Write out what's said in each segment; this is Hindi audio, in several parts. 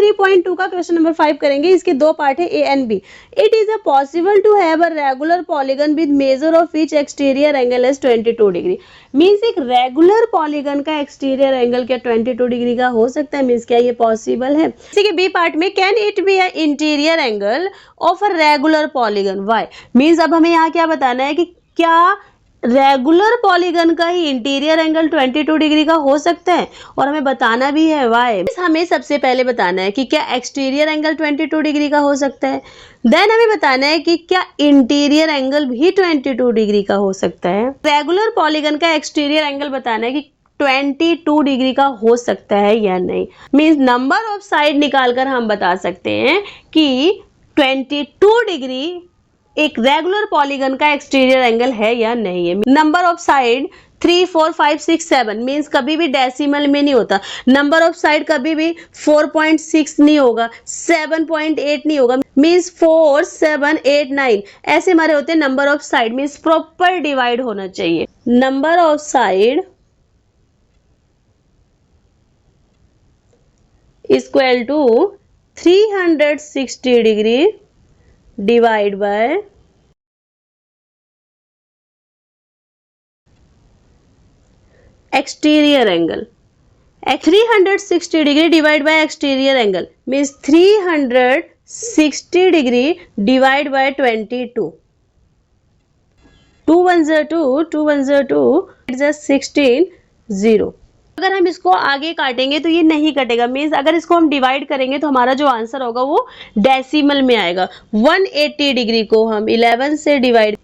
3.2 का क्वेश्चन नंबर 5 करेंगे। इसके दो पार्ट है, A and B. It is a possible to have a regular polygon with measure of each exterior angle as 22 degree. Means एक रेगुलर पॉलीगन का एक्सटीरियर एंगल क्या 22 डिग्री का हो सकता है? मीन्स क्या ये पॉसिबल है? इसी के बी पार्ट में, can it be a interior angle of a regular polygon? Why? Means अब हमें यहाँ क्या बताना है कि क्या रेगुलर पॉलीगन का ही इंटीरियर एंगल 22 डिग्री का हो सकता है, और हमें बताना भी है व्हाई। हमें सबसे पहले बताना है कि क्या एक्सटीरियर एंगल 22 डिग्री का हो सकता है, देन हमें बताना है कि क्या इंटीरियर एंगल भी 22 डिग्री का हो सकता है। रेगुलर पॉलीगन का एक्सटीरियर एंगल बताना है कि 22 डिग्री का हो सकता है या नहीं। मीन्स नंबर ऑफ साइड निकालकर हम बता सकते हैं कि 22 डिग्री एक रेगुलर पॉलीगन का एक्सटीरियर एंगल है या नहीं है। नंबर ऑफ साइड 3, 4, 5, 6, 7 मीन्स कभी भी डेसिमल में नहीं होता। नंबर ऑफ साइड कभी भी 4.6 नहीं होगा, 7.8 नहीं होगा। मीन्स 4, 7, 8, 9 ऐसे हमारे होते हैं number of side. Means proper divide होना चाहिए। Number of side equal to 360 degree divide by exterior angle. 360 degree divide by exterior angle means 360 degree divide by 22। 2 1 2, 2 1 2, 16 0। अगर हम इसको आगे काटेंगे तो ये नहीं कटेगा। मीन्स अगर इसको हम डिवाइड करेंगे तो हमारा जो आंसर होगा वो डेसिमल में आएगा। 180 डिग्री को हम 11 से डिवाइड,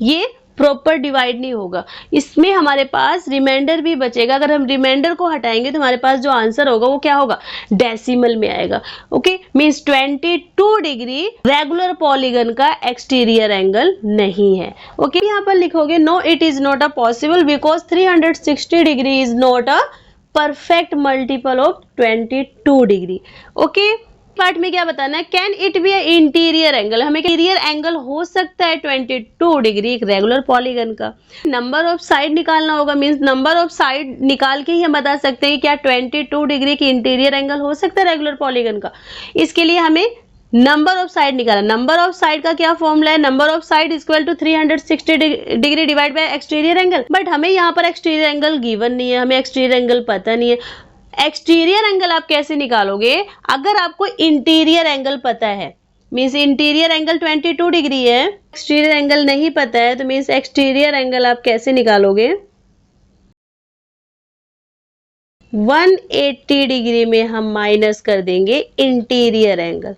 ये प्रॉपर डिवाइड नहीं होगा। इसमें हमारे पास रिमाइंडर भी बचेगा। अगर हम रिमाइंडर को हटाएंगे तो हमारे पास जो आंसर होगा वो क्या होगा? डेसिमल में आएगा। Okay, means 22 degree regular polygon का एक्सटीरियर एंगल नहीं है। ओके, यहाँ पर लिखोगे no it is not a possible because 360 degree is not a perfect multiple of 22 degree. Okay, part में क्या बताना है? Can it be interior angle. हमें इंटीरियर एंगल हो सकता है 22 डिग्री एक रेगुलर पॉलीगन का। नंबर ऑफ साइड निकालना होगा। मींस नंबर ऑफ साइड निकाल के ही हम बता सकते हैं कि क्या 22 डिग्री की इंटीरियर एंगल हो सकता है रेगुलर पॉलीगन का। इसके लिए हमें नंबर ऑफ साइड निकालना। नंबर ऑफ साइड का क्या फॉर्मूला है? Number of side equal to 360 degree divide by exterior angle. But हमें यहाँ पर एक्सटीरियर एंगल गिवन नहीं है, हमें एक्सटीरियर एंगल पता नहीं है। एक्सटीरियर एंगल आप कैसे निकालोगे? अगर आपको इंटीरियर एंगल पता है, मीन्स इंटीरियर एंगल 22 डिग्री है, एक्सटीरियर एंगल नहीं पता है, तो मीन्स एक्सटीरियर एंगल आप कैसे निकालोगे? 180 डिग्री में हम माइनस कर देंगे interior angle.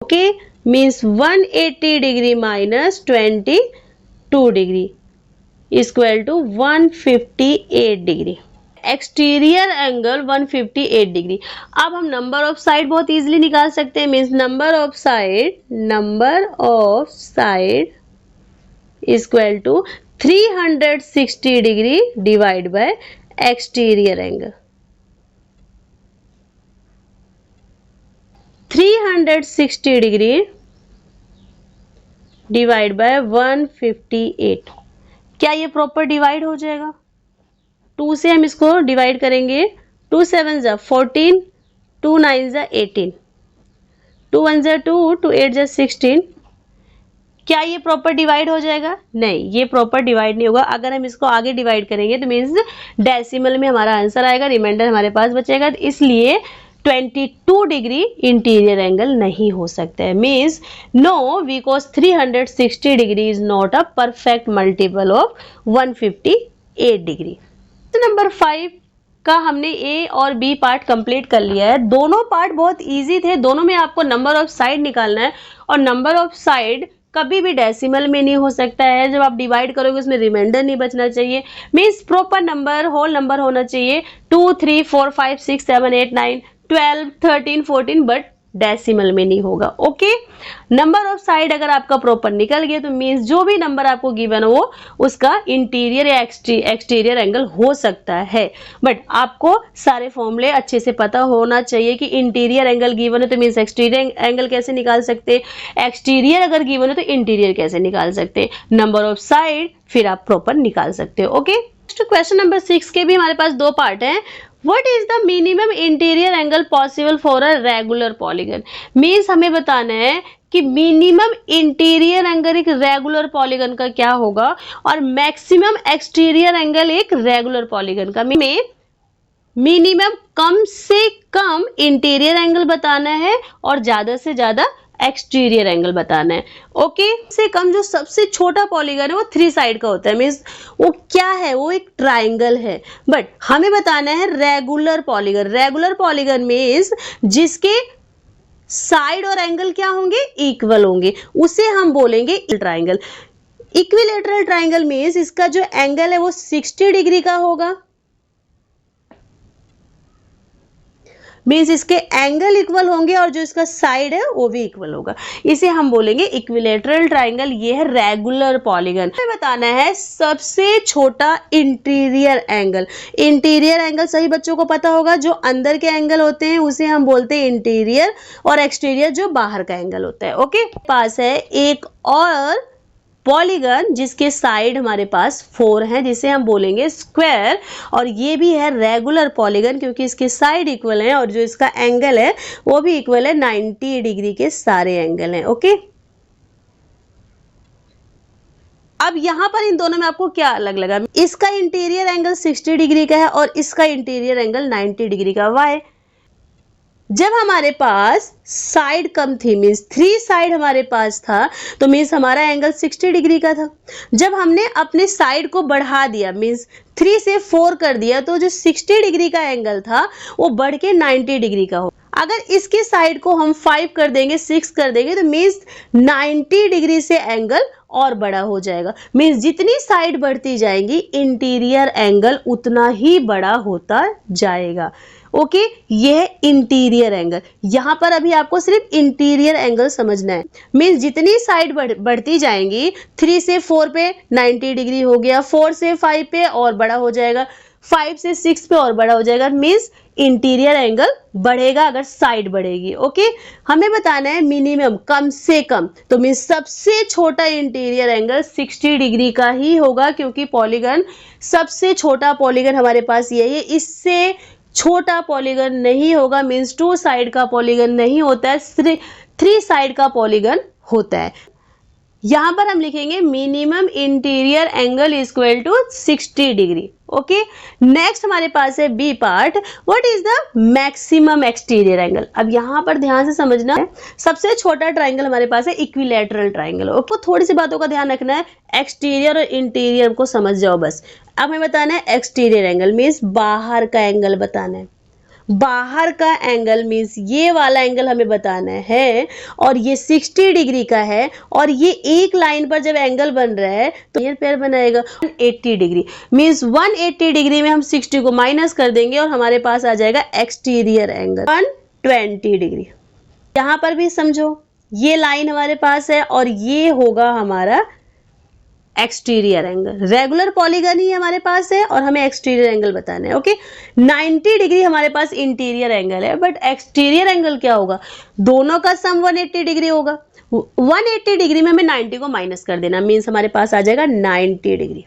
Okay, means 180 degree minus 22 degree equal to 158 degree. Exterior angle 158 degree. अब हम नंबर ऑफ साइड बहुत इजीली निकाल सकते हैं। Means number of side equal to 360 degree divide by exterior angle. 360 degree divide by 158। क्या ये प्रॉपर डिवाइड हो जाएगा? 2 से हम इसको डिवाइड करेंगे। 2 7 जा 14, 2 9 जा 18, 2 1 जा 2, 2 8 जा 16। क्या ये प्रॉपर डिवाइड हो जाएगा? नहीं, ये प्रॉपर डिवाइड नहीं होगा। अगर हम इसको आगे डिवाइड करेंगे तो मीन्स डेसिमल में हमारा आंसर आएगा, रिमाइंडर हमारे पास बचेगा। तो इसलिए 22 डिग्री इंटीरियर एंगल नहीं हो सकता है। Means no, because 360 degree is not a perfect multiple of 158 degree. Number 5 का हमने ए और बी पार्ट कंप्लीट कर लिया है। दोनों पार्ट बहुत इजी थे। दोनों में आपको नंबर ऑफ साइड निकालना है, और नंबर ऑफ साइड कभी भी डेसिमल में नहीं हो सकता है। जब आप डिवाइड करोगे उसमें रिमाइंडर नहीं बचना चाहिए। Means proper number, whole number होना चाहिए। 2 3 4 5 6 7 8 9 12 13 14, बट डेसिमल में नहीं होगा। ओके, नंबर ऑफ साइड अगर आपका प्रॉपर निकल गया तो मींस जो भी नंबर आपको गिवन हो उसका इंटीरियर या एक्सटीरियर एंगल हो सकता है। बट आपको सारे फॉर्मूले अच्छे से पता होना चाहिए कि इंटीरियर एंगल गिवन है तो मींस एक्सटीरियर एंगल कैसे निकाल सकते हैं, एक्सटीरियर अगर गिवन है तो इंटीरियर कैसे निकाल सकते हैं, नंबर ऑफ साइड फिर आप प्रॉपर निकाल सकते हो। ओके, क्वेश्चन नंबर 6 के भी हमारे पास दो पार्ट हैं। What is the minimum interior angle possible for a regular polygon. Means हमें बताना है कि मिनिमम इंटीरियर एंगल एक रेगुलर पॉलीगन का क्या होगा और मैक्सिमम एक्सटीरियर एंगल एक रेगुलर पॉलीगन का। में मिनिमम कम से कम इंटीरियर एंगल बताना है और ज्यादा से ज्यादा एक्सटीरियर एंगल बताना है। ओके, से कम जो सबसे छोटा पॉलीगन है वो 3 साइड का होता है। मींस वो क्या है, वो एक ट्राइंगल है। बट हमें बताना है regular polygon. Regular polygon means जिसके साइड और एंगल क्या होंगे, इक्वल होंगे, उसे हम बोलेंगे ट्राइंगल। इक्विलेटरल ट्राइंगल मींस इसका जो एंगल है वो 60 डिग्री का होगा। मीन्स इसके एंगल इक्वल होंगे और जो इसका साइड है वो भी इक्वल होगा, इसे हम बोलेंगे इक्विलेटरल ट्राइंगल। ये है रेगुलर पॉलीगन। हमें बताना है सबसे छोटा इंटीरियर एंगल। इंटीरियर एंगल सभी बच्चों को पता होगा, जो अंदर के एंगल होते हैं उसे हम बोलते हैं इंटीरियर, और एक्सटीरियर जो बाहर का एंगल होता है। ओके, पास है एक और पॉलीगन जिसके साइड हमारे पास 4 हैं, जिसे हम बोलेंगे स्क्वायर, और ये भी है रेगुलर पॉलीगन क्योंकि इसके साइड इक्वल हैं और जो इसका एंगल है वो भी इक्वल है। 90 डिग्री के सारे एंगल हैं। ओके, अब यहां पर इन दोनों में आपको क्या अलग लगा? इसका इंटीरियर एंगल 60 डिग्री का है और इसका इंटीरियर एंगल 90 डिग्री का। वाई? जब हमारे पास साइड कम थी, मीन्स 3 साइड हमारे पास था, तो मीन्स हमारा एंगल 60 डिग्री का था। जब हमने अपने साइड को बढ़ा दिया, मीन्स 3 से 4 कर दिया, तो जो 60 डिग्री का एंगल था वो बढ़ के 90 डिग्री का हो। अगर इसके साइड को हम 5 कर देंगे, 6 कर देंगे, तो मीन्स 90 डिग्री से एंगल और बड़ा हो जाएगा। मीन्स जितनी साइड बढ़ती जाएंगी इंटीरियर एंगल उतना ही बड़ा होता जाएगा। ओके, यह इंटीरियर एंगल। यहां पर अभी आपको सिर्फ इंटीरियर एंगल समझना है। मीन्स जितनी साइड बढ़ती जाएंगी, 3 से 4 पे 90 डिग्री हो गया, 4 से 5 पे और बड़ा हो जाएगा, 5 से 6 पे और बड़ा हो जाएगा। मीन्स इंटीरियर एंगल बढ़ेगा अगर साइड बढ़ेगी। ओके, हमें बताना है मिनिमम कम से कम, तो मीन्स सबसे छोटा इंटीरियर एंगल 60 डिग्री का ही होगा क्योंकि पॉलीगन सबसे छोटा पॉलीगन हमारे पास यही है। इससे छोटा पॉलीगन नहीं होगा। मीन्स 2 साइड का पॉलीगन नहीं होता है, 3 साइड का पॉलीगन होता है। यहां पर हम लिखेंगे minimum interior angle equal to 60 degree. Okay, next हमारे पास है B part. What is the maximum exterior angle. अब यहां पर ध्यान से समझना है, सबसे छोटा ट्राइंगल हमारे पास है इक्विलैटरल ट्राइंगल। ओके, थोड़ी सी बातों का ध्यान रखना है, एक्सटीरियर और इंटीरियर को समझ जाओ बस। अब हमें बताना है एक्सटीरियर एंगल मीन्स बाहर का एंगल बताना है। बाहर का एंगल मीन्स ये वाला एंगल हमें बताना है और ये 60 डिग्री का है और ये एक लाइन पर जब एंगल बन रहा है तो ये पेयर बनाएगा 180 डिग्री। मीन्स 180 डिग्री में हम 60 को माइनस कर देंगे और हमारे पास आ जाएगा एक्सटीरियर एंगल 120 डिग्री। यहां पर भी समझो, ये लाइन हमारे पास है और ये होगा हमारा एक्सटीरियर एंगल। रेगुलर पॉलीगन ही हमारे पास है और हमें एक्सटीरियर एंगल बताना है। ओके, 90 डिग्री हमारे पास इंटीरियर एंगल है, बट एक्सटीरियर एंगल क्या होगा? दोनों का सम 180 डिग्री होगा। 180 डिग्री में हमें 90 को माइनस कर देना, मीन्स हमारे पास आ जाएगा 90 डिग्री।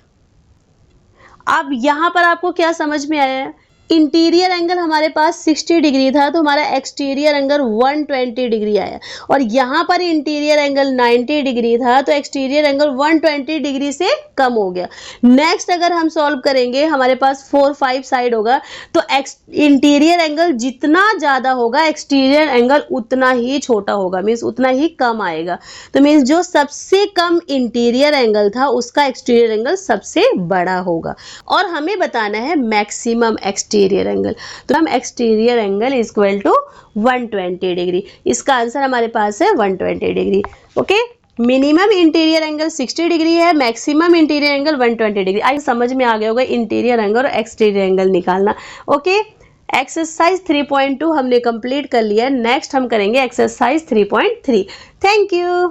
अब यहां पर आपको क्या समझ में आया है? इंटीरियर एंगल हमारे पास 60 डिग्री था तो हमारा एक्सटीरियर एंगल 120 डिग्री आया, और यहां पर इंटीरियर एंगल 90 डिग्री था तो एक्सटीरियर एंगल 120 डिग्री से कम हो गया। नेक्स्ट अगर हम सॉल्व करेंगे, हमारे पास 4-5 साइड होगा तो इंटीरियर एंगल जितना ज्यादा होगा एक्सटीरियर एंगल उतना ही छोटा होगा, मीन्स उतना ही कम आएगा। तो मीन्स जो सबसे कम इंटीरियर एंगल था उसका एक्सटीरियर एंगल सबसे बड़ा होगा। और हमें बताना है मैक्सिमम एक्सटीरियर एंगल, तो हम exterior angle equal to 120 degree. इसका आंसर हमारे पास है 120 degree. Okay, minimum interior angle 60 degree है, मैक्सिमम इंटीरियर एंगल 120 डिग्री। आई समझ में आ गया होगा इंटीरियर एंगल और एक्सटीरियर एंगल निकालना। ओके, एक्सरसाइज 3.2 हमने कंप्लीट कर लिया। नेक्स्ट हम करेंगे एक्सरसाइज 3.3। Thank you.